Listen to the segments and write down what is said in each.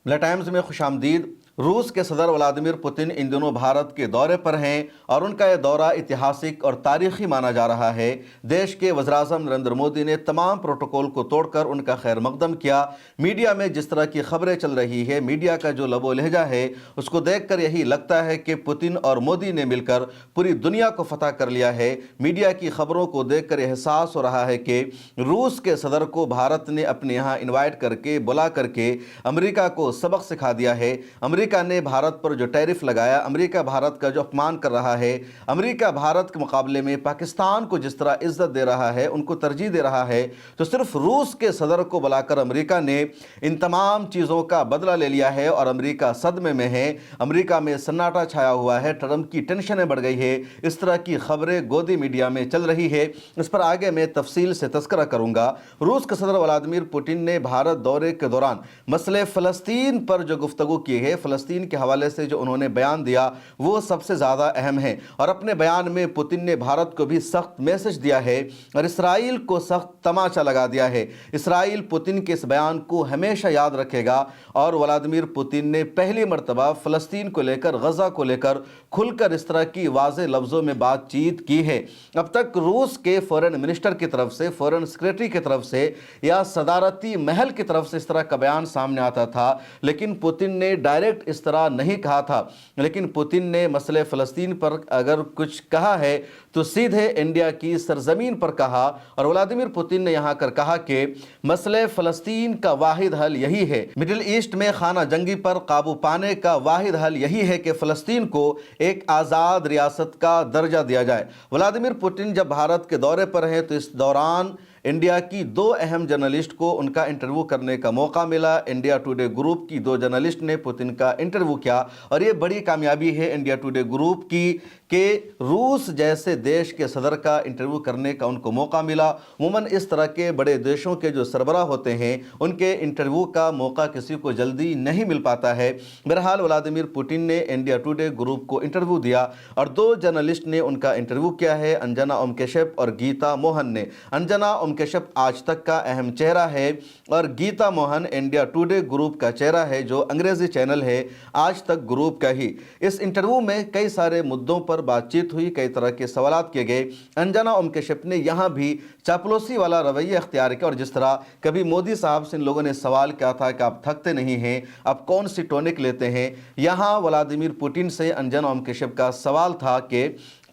मिला टाइम्स में खुश आमदीद। रूस के सदर व्लादिमीर पुतिन इन दिनों भारत के दौरे पर हैं और उनका यह दौरा ऐतिहासिक और तारीखी माना जा रहा है। देश के वज़ीर-ए-आज़म नरेंद्र मोदी ने तमाम प्रोटोकॉल को तोड़कर उनका खैर मकदम किया। मीडिया में जिस तरह की खबरें चल रही है, मीडिया का जो लबो लहजा है, उसको देखकर यही लगता है कि पुतिन और मोदी ने मिलकर पूरी दुनिया को फतह कर लिया है। मीडिया की खबरों को देखकर एहसास हो रहा है कि रूस के सदर को भारत ने अपने यहाँ इन्वाइट करके बुला करके अमेरिका को सबक सिखा दिया है। अमेरिका ने भारत पर जो टैरिफ लगाया, अमेरिका भारत का जो अपमान कर रहा है, अमेरिका भारत के मुकाबले में पाकिस्तान को जिस तरह इज्जत दे रहा है, उनको तरजीह दे रहा है, तो सिर्फ रूस के सदर को बुलाकर अमेरिका ने इन तमाम चीज़ों का बदला ले लिया है और अमेरिका सदमे में है। अमेरिका में सन्नाटा छाया हुआ है, ट्रंप की टेंशनें बढ़ गई है। इस तरह की खबरें गोदी मीडिया में चल रही है। इस पर आगे मैं तफसील से तस्करा करूंगा। रूस के सदर व्लादिमीर पुतिन ने भारत दौरे के दौरान मसले फ़लस्तीन पर जो गुफ्तगू की है, फ़लस्तीन के हवाले से जो उन्होंने बयान दिया, वो सबसे ज़्यादा अहम है। और अपने बयान में पुतिन ने भारत को भी सख्त मैसेज दिया है और इसराइल को सख्त तमाचा लगा दिया है। इसराइल पुतिन के इस बयान को हमेशा याद रखेगा और व्लादिमीर पुतिन ने पहली मरतबा फ़लस्तीन को लेकर, गज़ा को लेकर खुलकर इस तरह की वाज़ेह लफ्ज़ों में बातचीत की है। अब तक रूस के फ़ॉरेन मिनिस्टर की तरफ से, फ़ॉरेन सेक्रेटरी की तरफ से या सदारती महल की तरफ से इस तरह का बयान सामने आता था, लेकिन पुतिन ने डायरेक्ट इस तरह नहीं कहा था। लेकिन पुतिन ने मसले फ़लस्तीन पर अगर कुछ कहा है तो सीधे इंडिया की सरजमीन पर कहा। और व्लादिमीर पुतिन ने यहाँ कर कहा कि मसले फ़लस्तीन का वाहिद हल यही है, मिडिल ईस्ट में खाना जंगी पर काबू पाने का वाहिद हल यही है कि फ़लस्तीन को एक आज़ाद रियासत का दर्जा दिया जाए। व्लादिमीर पुतिन जब भारत के दौरे पर हैं तो इस दौरान इंडिया की दो अहम जर्नलिस्ट को उनका इंटरव्यू करने का मौका मिला। इंडिया टुडे ग्रुप की दो जर्नलिस्ट ने पुतिन का इंटरव्यू किया और ये बड़ी कामयाबी है इंडिया टुडे ग्रुप की कि रूस जैसे देश के सदर का इंटरव्यू करने का उनको मौका मिला। उमूमन इस तरह के बड़े देशों के जो सरबराह होते हैं, उनके इंटरव्यू का मौका किसी को जल्दी नहीं मिल पाता है। बहरहाल व्लादिमीर पुतिन ने इंडिया टुडे ग्रुप को इंटरव्यू दिया और दो जर्नलिस्ट ने उनका इंटरव्यू किया है, अंजना ओम कश्यप और गीता मोहन ने। अंजना ओम कश्यप आज तक का अहम चेहरा है और Geeta Mohan India Today group का चेहरा है, जो अंग्रेजी चैनल है आज तक ग्रुप का ही। इस इंटरव्यू में कई सारे मुद्दों पर बातचीत हुई, कई तरह के सवालात किए गए। अंजना ओम कश्यप ने यहाँ भी चापलूसी वाला रवैया अख्तियार किया और जिस तरह कभी मोदी साहब से इन लोगों ने सवाल किया था कि आप थकते नहीं हैं, आप कौन सी टॉनिक लेते हैं, यहाँ व्लादिमीर पुतिन से अंजना ओम कश्यप का सवाल था कि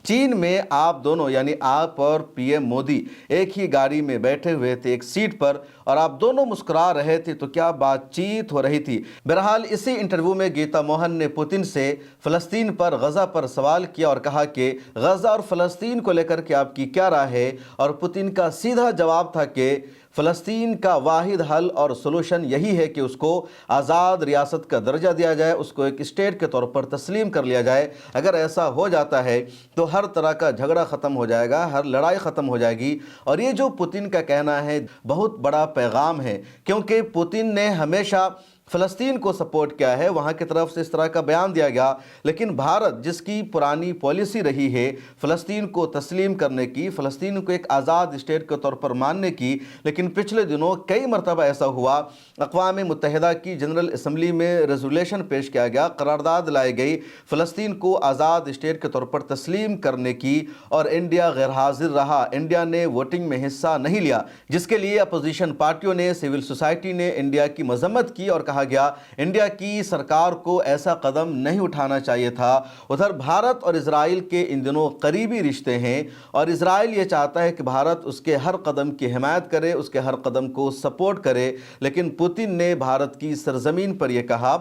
चीन में आप दोनों यानी आप और पीएम मोदी एक ही गाड़ी में बैठे हुए थे, एक सीट पर, और आप दोनों मुस्कुरा रहे थे, तो क्या बातचीत हो रही थी। बहरहाल इसी इंटरव्यू में गीता मोहन ने पुतिन से फ़लस्तीन पर, गज़ा पर सवाल किया और कहा कि गज़ा और फ़लस्तीन को लेकर के आपकी क्या राय है। और पुतिन का सीधा जवाब था कि फ़लस्तीन का वाहिद हल और सोल्यूशन यही है कि उसको आज़ाद रियासत का दर्जा दिया जाए, उसको एक स्टेट के तौर पर तस्लीम कर लिया जाए। अगर ऐसा हो जाता है तो हर तरह का झगड़ा ख़त्म हो जाएगा, हर लड़ाई ख़त्म हो जाएगी। और ये जो पुतिन का कहना है बहुत बड़ा पैगाम है, क्योंकि पुतिन ने हमेशा फ़लस्तीन को सपोर्ट किया है, वहाँ की तरफ से इस तरह का बयान दिया गया। लेकिन भारत जिसकी पुरानी पॉलिसी रही है फ़लस्तीन को तस्लीम करने की, फ़लस्तीन को एक आज़ाद स्टेट के तौर पर मानने की, लेकिन पिछले दिनों कई मरतबा ऐसा हुआ, अक़वाम मुत्तहिदा की जनरल असम्बली में रेजोल्यूशन पेश किया गया, करारदाद लाई गई फ़लस्तीन को आज़ाद स्टेट के तौर पर तस्लीम करने की, और इंडिया गैर हाजिर रहा। इंडिया ने वोटिंग में हिस्सा नहीं लिया, जिसके लिए अपोजिशन पार्टियों ने, सिविल सोसाइटी ने इंडिया की मजम्मत की और कहा गया इंडिया की सरकार को ऐसा कदम नहीं उठाना चाहिए था। उधर भारत और इजराइल के इन दिनों करीबी रिश्ते हैं और इजराइल ये चाहता है कि भारत उसके हर कदम की हिमायत करे, उसके हर कदम को सपोर्ट करे। लेकिन पुतिन ने भारत की सरजमीन पर यह कहा।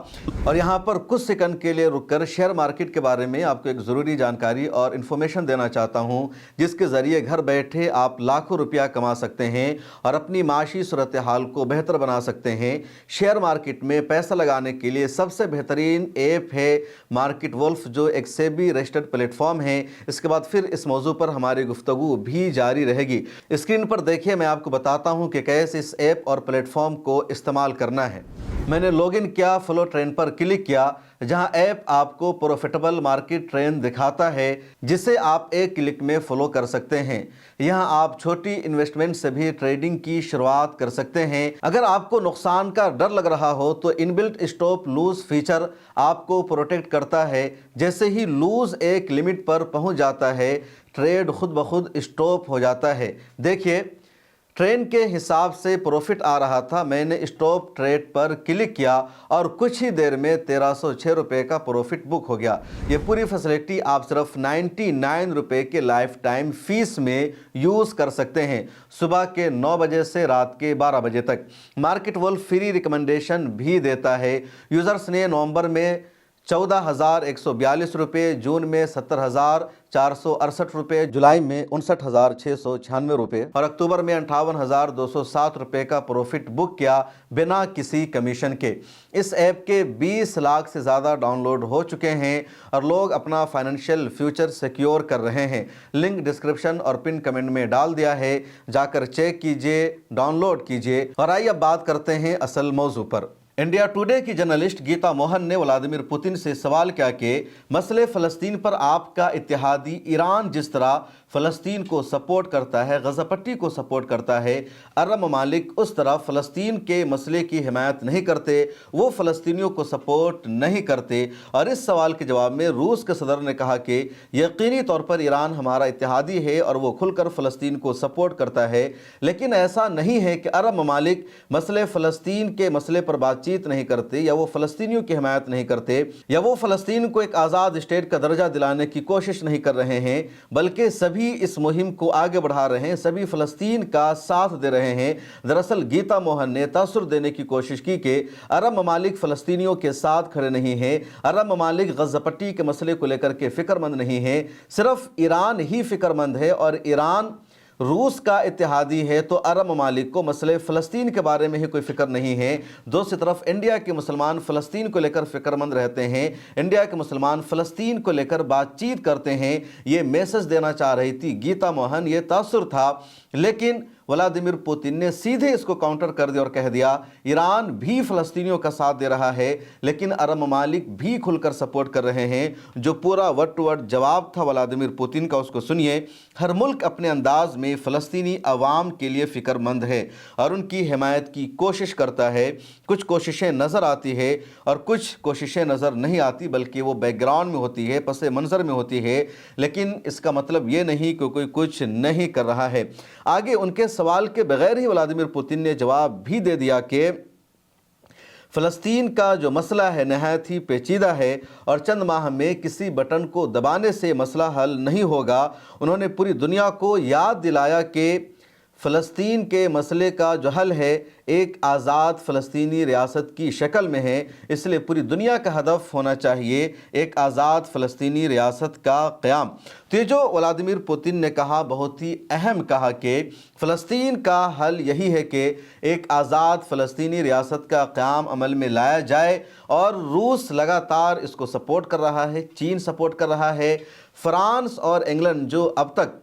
और यहाँ पर कुछ सेकंड के लिए रुककर शेयर मार्केट के बारे में आपको एक ज़रूरी जानकारी और इन्फॉर्मेशन देना चाहता हूँ, जिसके ज़रिए घर बैठे आप लाखों रुपया कमा सकते हैं और अपनी माशी सूरत हाल को बेहतर बना सकते हैं। शेयर मार्केट में पैसा लगाने के लिए सबसे बेहतरीन ऐप है मार्केट वुल्फ, जो एक सेबी रजिस्टर्ड प्लेटफॉर्म है। इसके बाद फिर इस मौजू पर हमारी गुफ्तगू भी जारी रहेगी। स्क्रीन पर देखिए, मैं आपको बताता हूं कि कैसे इस ऐप और प्लेटफॉर्म को इस्तेमाल करना है। میں نے لوگ ان کیا، فلو ٹرین پر کلک کیا، جہاں ایپ آپ کو پروفیٹیبل مارکیٹ ٹرین دکھاتا ہے جسے آپ ایک کلک میں فالو کر سکتے ہیں۔ یہاں آپ چھوٹی انویسٹمنٹ سے بھی ٹریڈنگ کی شروعات کر سکتے ہیں۔ اگر آپ کو نقصان کا ڈر لگ رہا ہو تو ان بلٹ اسٹاپ لوز فیچر آپ کو پروٹیکٹ کرتا ہے۔ جیسے ہی لوز ایک لمٹ پر پہنچ جاتا ہے، ٹریڈ خود بخود اسٹاپ ہو جاتا ہے۔ دیکھیے، ٹرین کے حساب سے پروفٹ آ رہا تھا، میں نے اسٹاپ ٹریڈ پر کلک کیا اور کچھ ہی دیر میں 1306 روپے کا پروفٹ بک ہو گیا۔ یہ پوری فیسلٹی آپ صرف 99 روپے کے لائف ٹائم فیس میں یوز کر سکتے ہیں، صبح کے 9 بجے سے رات کے 12 بجے تک۔ مارکیٹ ولف فری ریکمنڈیشن بھی دیتا ہے۔ یوزرز نے نومبر میں 14,142 روپے، جون میں 70,468 روپے، جولائی میں 59,696 روپے اور اکتوبر میں 58,207 روپے کا پروفٹ بک کیا بنا کسی کمیشن کے۔ اس ایپ کے 20 لاکھ سے زیادہ ڈاؤن لوڈ ہو چکے ہیں اور لوگ اپنا فائنینشیل فیوچر سیکیور کر رہے ہیں۔ لنک ڈسکرپشن اور پن کمنٹ میں ڈال دیا ہے، جا کر چیک کیجئے، ڈاؤن لوڈ کیجئے۔ اور آئیے اب بات کرتے ہیں اصل موضوع پر۔ انڈیا ٹوڈے کی جرنلسٹ گیتا موہن نے ولادیمیر پوتن سے سوال کیا کہ مسئلے فلسطین پر آپ کا اتحادی ایران جس طرح فلسطین کو سپورٹ کرتا ہے، غزہ پٹی کو سپورٹ کرتا ہے، عرب ممالک اس طرح فلسطین کے مسئلے کی حمایت نہیں کرتے، وہ فلسطینیوں کو سپورٹ نہیں کرتے۔ اور اس سوال کے جواب میں روس کے صدر نے کہا کہ یقینی طور پر ایران ہمارا اتحادی ہے اور وہ کھل کر فلسطین کو سپورٹ کرتا ہے، لیکن ایسا نہیں ہے کہ عرب ممالک مسئلے فلسطین کے مسئلے پر بات چیت نہیں کرتے، یا وہ فلسطینیوں کی حمایت نہیں کرتے، یا وہ فلسطین کو ایک آزاد اسٹیٹ کا درجہ دلانے کی کوشش نہیں کر رہے ہیں، بلکہ سبھی اس مہم کو آگے بڑھا رہے ہیں، سبھی فلسطین کا ساتھ دے رہے ہیں۔ دراصل گیتا موہن نے تاثر دینے کی کوشش کی کہ عرب ممالک فلسطینیوں کے ساتھ کھڑے نہیں ہیں، عرب ممالک غزہ پٹی کے مسئلے کو لے کر کے فکر مند نہیں ہیں، صرف ایران ہی فکر مند ہے، اور ایران روس کا اتحادی ہے تو عرب ممالک کو مسئلے فلسطین کے بارے میں ہی کوئی فکر نہیں ہے۔ دوسری طرف انڈیا کے مسلمان فلسطین کو لے کر فکر مند رہتے ہیں، انڈیا کے مسلمان فلسطین کو لے کر بات چیت کرتے ہیں۔ یہ میسج دینا چاہ رہی تھی گیتا موہن، یہ تاثر تھا، لیکن ولادیمیر پوتن نے سیدھے اس کو کاؤنٹر کر دیا اور کہہ دیا ایران بھی فلسطینیوں کا ساتھ دے رہا ہے، لیکن عرب ممالک بھی کھل کر سپورٹ کر رہے ہیں۔ جو پورا ورڈ ٹو ورڈ جواب تھا ولادیمیر پوتن کا، اس کو سنیے۔ ہر ملک اپنے انداز میں فلسطینی عوام کے لیے فکر مند ہے اور ان کی حمایت کی کوشش کرتا ہے۔ کچھ کوششیں نظر آتی ہے اور کچھ کوششیں نظر نہیں آتی، بلکہ وہ بیک گراؤنڈ میں ہوتی ہے، پس منظر میں ہوتی ہے، لیکن اس کا مطلب یہ نہیں کہ کوئی کچھ نہیں کر رہا ہے۔ آگے ان کے سوال کے بغیر ہی ولادیمیر پوتن نے جواب بھی دے دیا کہ فلسطین کا جو مسئلہ ہے نہایت ہی پیچیدہ ہے اور چند ماہ میں کسی بٹن کو دبانے سے مسئلہ حل نہیں ہوگا۔ انہوں نے پوری دنیا کو یاد دلایا کہ فلسطین کے مسئلے کا جو حل ہے ایک آزاد فلسطینی ریاست کی شکل میں ہے، اس لیے پوری دنیا کا ہدف ہونا چاہیے ایک آزاد فلسطینی ریاست کا قیام۔ تو یہ جو ولادیمیر پوتن نے کہا بہت ہی اہم کہا کہ فلسطین کا حل یہی ہے کہ ایک آزاد فلسطینی ریاست کا قیام عمل میں لایا جائے، اور روس لگاتار اس کو سپورٹ کر رہا ہے، چین سپورٹ کر رہا ہے، فرانس اور انگلینڈ جو اب تک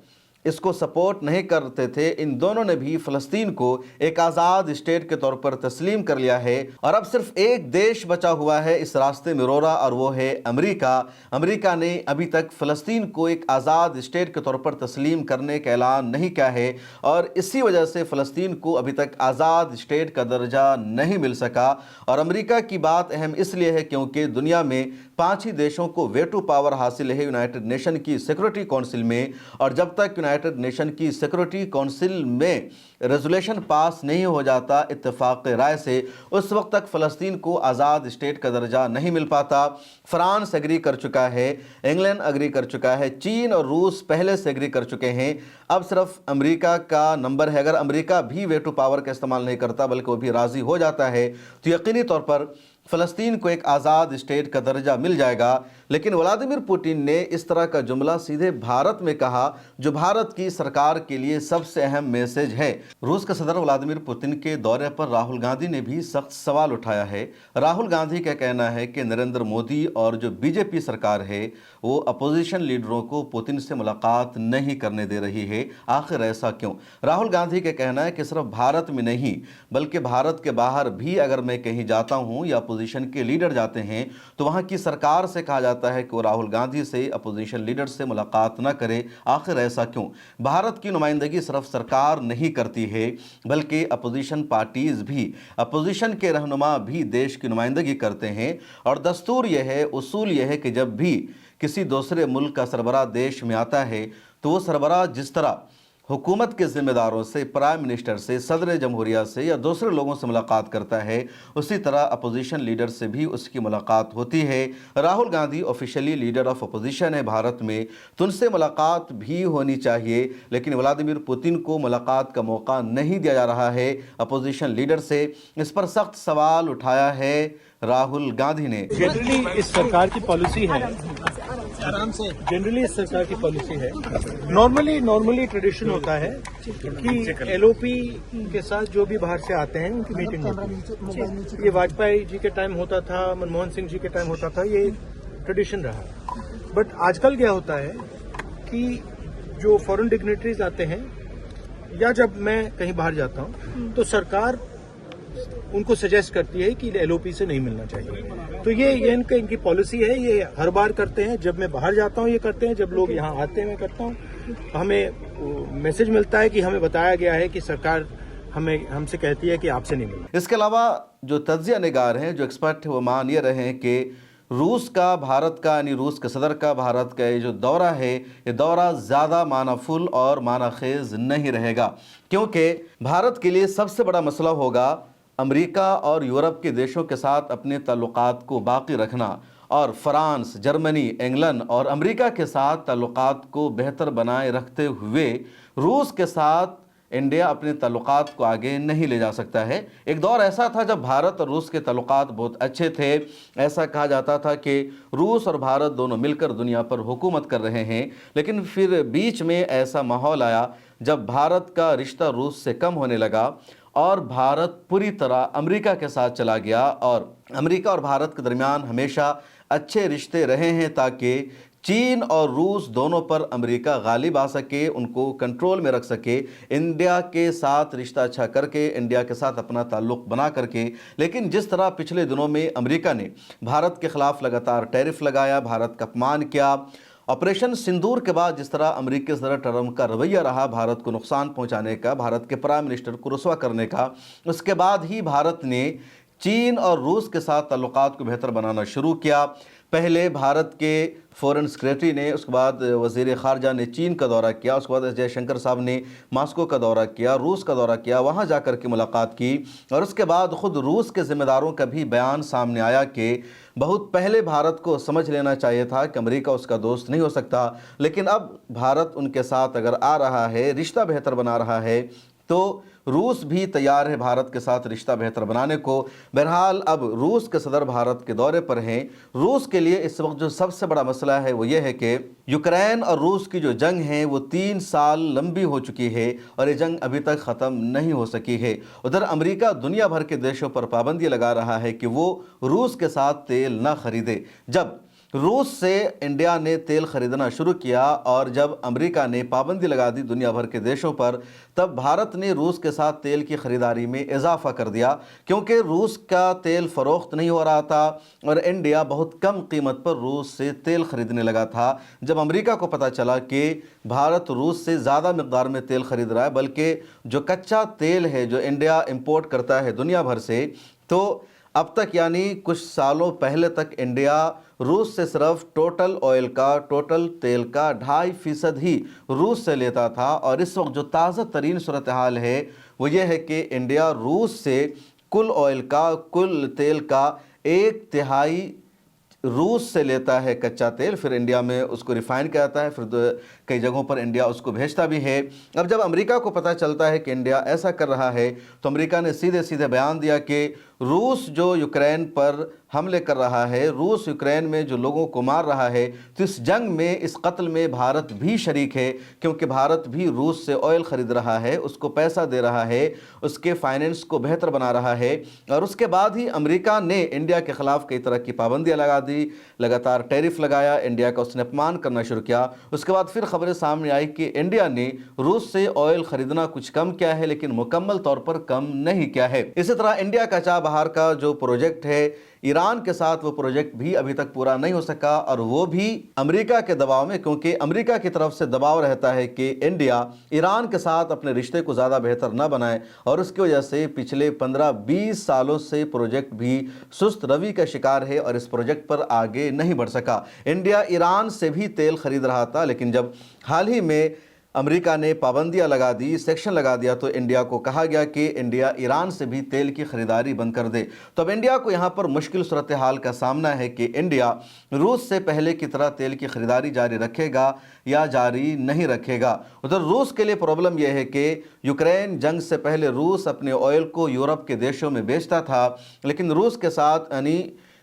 اس کو سپورٹ نہیں کرتے تھے، ان دونوں نے بھی فلسطین کو ایک آزاد اسٹیٹ کے طور پر تسلیم کر لیا ہے۔ اور اب صرف ایک دیش بچا ہوا ہے اس راستے میں رو رہا، اور وہ ہے امریکہ۔ امریکہ نے ابھی تک فلسطین کو ایک آزاد اسٹیٹ کے طور پر تسلیم کرنے کا اعلان نہیں کیا ہے، اور اسی وجہ سے فلسطین کو ابھی تک آزاد اسٹیٹ کا درجہ نہیں مل سکا۔ اور امریکہ کی بات اہم اس لیے ہے کیونکہ دنیا میں 5 ہی دیشوں کو ویٹو پاور حاصل ہے یونائٹڈ نیشن کی سیکورٹی کونسل میں، اور جب تک یونائٹڈ نیشن کی سیکورٹی کونسل میں ریزولوشن پاس نہیں ہو جاتا اتفاق رائے سے، اس وقت تک فلسطین کو آزاد اسٹیٹ کا درجہ نہیں مل پاتا۔ فرانس ایگری کر چکا ہے، انگلینڈ ایگری کر چکا ہے، چین اور روس پہلے سے ایگری کر چکے ہیں، اب صرف امریکہ کا نمبر ہے۔ اگر امریکہ بھی ویٹو پاور کا استعمال نہیں کرتا بلکہ وہ بھی راضی ہو جاتا ہے تو یقینی طور پر फ़लस्तीन को एक आज़ाद स्टेट का दर्जा मिल जाएगा। लेकिन व्लादिमीर पुतिन ने इस तरह का जुमला सीधे भारत में कहा, जो भारत की सरकार के लिए सबसे अहम मैसेज है। रूस के सदर व्लादिमीर पुतिन के दौरे पर राहुल गांधी ने भी सख्त सवाल उठाया है। राहुल गांधी का कहना है कि नरेंद्र मोदी और जो बीजेपी सरकार है वो अपोजिशन लीडरों को पुतिन से मुलाकात नहीं करने दे रही है। आखिर ऐसा क्यों? राहुल गांधी का कहना है कि सिर्फ भारत में नहीं बल्कि भारत के बाहर भी अगर मैं कहीं जाता हूं या अपोजिशन के लीडर जाते हैं तो वहां की सरकार से कहा जाता है कि वो राहुल गांधी से, अपोजिशन लीडर से मुलाकात न करे। आखिर ऐसा क्यों? भारत की नुमाइंदगी सिर्फ सरकार नहीं करती है बल्कि अपोजिशन पार्टीज भी, अपोजिशन के रहनुमा भी देश की नुमाइंदगी करते हैं। और दस्तूर यह है, उसूल यह है कि जब भी किसी दूसरे मुल्क का सरबराह देश में आता है तो वो सरबराह जिस तरह हुकूमत के ज़िम्मेदारों से, प्राइम मिनिस्टर से, सदर जमहूरिया से या दूसरे लोगों से मुलाकात करता है, उसी तरह अपोजिशन लीडर से भी उसकी मुलाकात होती है। Rahul Gandhi officially leader of opposition है भारत में, तो उनसे मुलाकात भी होनी चाहिए। लेकिन व्लादिमीर पुतिन को मुलाकात का मौका नहीं दिया जा रहा है अपोजिशन लीडर से। इस पर सख्त सवाल उठाया है राहुल गांधी ने। जनरली इस सरकार की पॉलिसी है, जनरली इस सरकार की पॉलिसी है, नॉर्मली ट्रेडिशन होता है कि एलओपी के साथ जो भी बाहर से आते हैं उनकी मीटिंग होती है। ये वाजपेयी जी के टाइम होता था, मनमोहन सिंह जी के टाइम होता था, ये ट्रेडिशन रहा। बट आजकल क्या होता है कि जो फॉरेन डिग्नेटरीज आते हैं या जब मैं कहीं बाहर जाता हूं तो सरकार उनको सजेस्ट करती है कि एलओपी से नहीं मिलना चाहिए। तो ये इनकी पॉलिसी है, ये हर बार करते हैं। जब मैं बाहर जाता हूँ ये करते हैं, जब लोग यहाँ आते हैं मैं करता हूँ। हमें मैसेज मिलता है कि हमें बताया गया है कि सरकार हमसे कहती है कि आपसे नहीं मिलना। इसके अलावा जो तज्जिया निगार हैं, जो एक्सपर्ट हैं, वो मान ये रहे हैं कि रूस का भारत का, यानी रूस के सदर का भारत का ये जो दौरा है, ये दौरा ज़्यादा मानाफुल और मानाखेज नहीं रहेगा, क्योंकि भारत के लिए सबसे बड़ा मसला होगा अमेरिका और यूरोप के देशों के साथ अपने ताल्लुकात को बाकी रखना, और फ्रांस, जर्मनी, इंग्लैंड और अमेरिका के साथ ताल्लुकात को बेहतर बनाए रखते हुए रूस के साथ इंडिया अपने ताल्लुकात को आगे नहीं ले जा सकता है। एक दौर ऐसा था जब भारत और रूस के ताल्लुकात बहुत अच्छे थे। ऐसा कहा जाता था कि रूस और भारत दोनों मिलकर दुनिया पर हुकूमत कर रहे हैं। लेकिन फिर बीच में ऐसा माहौल आया जब भारत का रिश्ता रूस से कम होने लगा और भारत पूरी तरह अमेरिका के साथ चला गया। और अमेरिका और भारत के दरमियान हमेशा अच्छे रिश्ते रहे हैं ताकि चीन और रूस दोनों पर अमेरिका गालिब आ सके, उनको कंट्रोल में रख सके, इंडिया के साथ रिश्ता अच्छा करके, इंडिया के साथ अपना ताल्लुक़ बना करके। लेकिन जिस तरह पिछले दिनों में अमेरिका ने भारत के ख़िलाफ़ लगातार टैरिफ लगाया, भारत का अपमान किया, ऑपरेशन सिंदूर के बाद जिस तरह अमेरिकी सदर ट्रंप का रवैया रहा भारत को नुकसान पहुंचाने का, भारत के प्राइम मिनिस्टर को रुसवा करने का, उसके बाद ही भारत ने चीन और रूस के साथ ताल्लुकात को बेहतर बनाना शुरू किया। पहले भारत के फॉरेन सेक्रेटरी ने, उसके बाद वज़ीर ख़ारजा ने चीन का दौरा किया, उसके बाद एस जयशंकर साहब ने मॉस्को का दौरा किया, रूस का दौरा किया, वहाँ जाकर के मुलाकात की। और उसके बाद ख़ुद रूस के ज़िम्मेदारों का भी बयान सामने आया कि बहुत पहले भारत को समझ लेना चाहिए था कि अमेरिका उसका दोस्त नहीं हो सकता, लेकिन अब भारत उनके साथ अगर आ रहा है, रिश्ता बेहतर बना रहा है, तो रूस भी तैयार है भारत के साथ रिश्ता बेहतर बनाने को। बहरहाल अब रूस के सदर भारत के दौरे पर हैं। रूस के लिए इस वक्त जो सबसे बड़ा मसला है वो ये है कि यूक्रेन और रूस की जो जंग है वो 3 साल लंबी हो चुकी है और ये जंग अभी तक ख़त्म नहीं हो सकी है। उधर अमेरिका दुनिया भर के देशों पर पाबंदी लगा रहा है कि वो रूस के साथ तेल न खरीदे। जब रूस से इंडिया ने तेल खरीदना शुरू किया और जब अमेरिका ने पाबंदी लगा दी दुनिया भर के देशों पर, तब भारत ने रूस के साथ तेल की ख़रीदारी में इजाफ़ा कर दिया, क्योंकि रूस का तेल फ़रोख्त नहीं हो रहा था और इंडिया बहुत कम कीमत पर रूस से तेल ख़रीदने लगा था। जब अमेरिका को पता चला कि भारत रूस से ज़्यादा मकदार में तेल ख़रीद रहा है, बल्कि जो कच्चा तेल है जो इंडिया इंपोर्ट करता है दुनिया भर से, तो अब तक यानी कुछ सालों पहले तक इंडिया रूस से सिर्फ टोटल तेल का 2.5% ही रूस से लेता था। और इस वक्त जो ताज़ा तरीन सूरत हाल है वो ये है कि इंडिया रूस से कुल तेल का 1/3 रूस से लेता है कच्चा तेल, फिर इंडिया में उसको रिफ़ाइन किया जाता है, फिर कई जगहों पर इंडिया उसको भेजता भी है। अब जब अमेरिका को पता चलता है कि इंडिया ऐसा कर रहा है, तो अमेरिका ने सीधे सीधे बयान दिया कि रूस जो यूक्रेन पर हमले कर रहा है, रूस यूक्रेन में जो लोगों को मार रहा है, तो इस जंग में, इस कत्ल में भारत भी शरीक है, क्योंकि भारत भी रूस से ऑयल ख़रीद रहा है, उसको पैसा दे रहा है, उसके फाइनेंस को बेहतर बना रहा है। और उसके बाद ही अमेरिका ने इंडिया के ख़िलाफ़ कई तरह की पाबंदियाँ लगा दी, लगातार टैरिफ लगाया, इंडिया का उसने अपमान करना शुरू किया। उसके बाद फिर खबरें सामने आई कि इंडिया ने रूस से ऑयल ख़रीदना कुछ कम किया है, लेकिन मुकम्मल तौर पर कम नहीं किया है। इसी तरह इंडिया का चाह बहार का जो प्रोजेक्ट है ईरान के साथ, वो प्रोजेक्ट भी अभी तक पूरा नहीं हो सका, और वो भी अमेरिका के दबाव में, क्योंकि अमेरिका की तरफ से दबाव रहता है कि इंडिया ईरान के साथ अपने रिश्ते को ज़्यादा बेहतर न बनाए, और उसकी वजह से पिछले 15-20 सालों से प्रोजेक्ट भी सुस्त रवि का शिकार है और इस प्रोजेक्ट पर आगे नहीं बढ़ सका। इंडिया ईरान से भी तेल खरीद रहा था, लेकिन जब हाल ही में अमेरिका ने पाबंदियां लगा दी, सेक्शन लगा दिया, तो इंडिया को कहा गया कि इंडिया ईरान से भी तेल की खरीदारी बंद कर दे। तो अब इंडिया को यहाँ पर मुश्किल सूरत हाल का सामना है कि इंडिया रूस से पहले की तरह तेल की खरीदारी जारी रखेगा या जारी नहीं रखेगा। उधर रूस के लिए प्रॉब्लम यह है कि यूक्रेन जंग से पहले रूस अपने ऑयल को यूरोप के देशों में बेचता था, लेकिन रूस के साथ यानी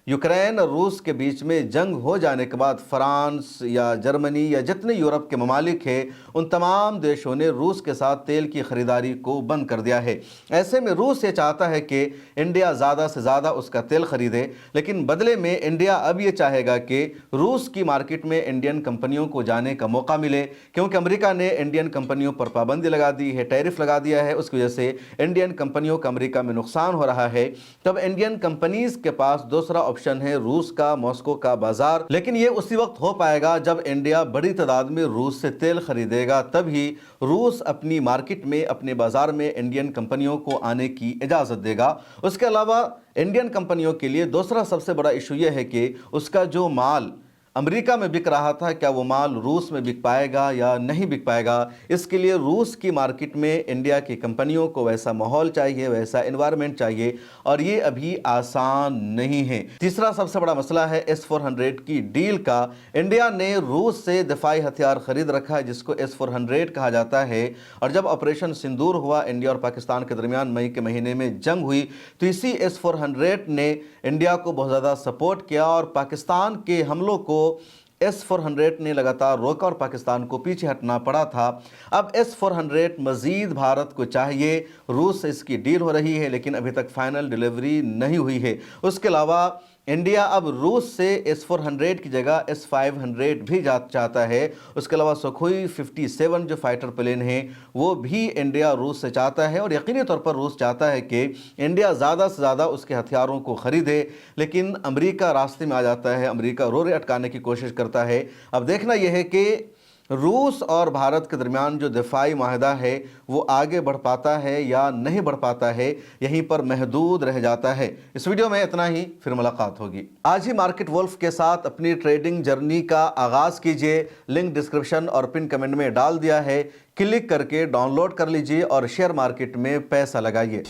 यूक्रेन और रूस के बीच में जंग हो जाने के बाद फ्रांस या जर्मनी या जितने यूरोप के ममालिक हैं, उन तमाम देशों ने रूस के साथ तेल की ख़रीदारी को बंद कर दिया है। ऐसे में रूस ये चाहता है कि इंडिया ज़्यादा से ज़्यादा उसका तेल ख़रीदे, लेकिन बदले में इंडिया अब ये चाहेगा कि रूस की मार्केट में इंडियन कंपनियों को जाने का मौका मिले, क्योंकि अमेरिका ने इंडियन कंपनियों पर पाबंदी लगा दी है, टैरिफ लगा दिया है। उसकी वजह से इंडियन कंपनियों का अमेरिका में नुकसान हो रहा है। तब इंडियन कंपनीज़ के पास दूसरा ऑप्शन है रूस का, मॉस्को का बाजार। लेकिन ये उसी वक्त हो पाएगा जब इंडिया बड़ी तादाद में रूस से तेल खरीदेगा, तभी रूस अपनी मार्केट में, अपने बाजार में इंडियन कंपनियों को आने की इजाज़त देगा। उसके अलावा इंडियन कंपनियों के लिए दूसरा सबसे बड़ा इशू यह है कि उसका जो माल अमेरिका में बिक रहा था, क्या वो माल रूस में बिक पाएगा या नहीं बिक पाएगा। इसके लिए रूस की मार्केट में इंडिया की कंपनियों को वैसा माहौल चाहिए, वैसा एनवायरनमेंट चाहिए, और ये अभी आसान नहीं है। तीसरा सबसे बड़ा मसला है S-400 की डील का। इंडिया ने रूस से दिफाई हथियार खरीद रखा है, जिसको S-400 कहा जाता है। और जब ऑपरेशन सिंदूर हुआ, इंडिया और पाकिस्तान के दरमियान मई के महीने में जंग हुई, तो इसी S-400 ने इंडिया को बहुत ज़्यादा सपोर्ट किया और पाकिस्तान के हमलों को S-400 ने लगातार रोका और पाकिस्तान को पीछे हटना पड़ा था। अब S-400 मज़ीद भारत को चाहिए, रूस से इसकी डील हो रही है, लेकिन अभी तक फाइनल डिलीवरी नहीं हुई है। उसके अलावा इंडिया अब रूस से S-400 की जगह S-500 भी चाहता है। उसके अलावा सुखोई 57 जो फाइटर प्लेन है, वो भी इंडिया रूस से चाहता है, और यकीनी तौर पर रूस चाहता है कि इंडिया ज़्यादा से ज़्यादा उसके हथियारों को ख़रीदे, लेकिन अमेरिका रास्ते में आ जाता है, अमेरिका रोरे अटकाने की कोशिश करता है। अब देखना यह है कि रूस और भारत के दरमियान जो दिफाई माहिदा है वो आगे बढ़ पाता है या नहीं बढ़ पाता है, यहीं पर महदूद रह जाता है। इस वीडियो में इतना ही, फिर मुलाकात होगी। आज ही मार्केट वुल्फ के साथ अपनी ट्रेडिंग जर्नी का आगाज़ कीजिए। लिंक डिस्क्रिप्शन और पिन कमेंट में डाल दिया है, क्लिक करके डाउनलोड कर लीजिए और शेयर मार्केट में पैसा लगाइए।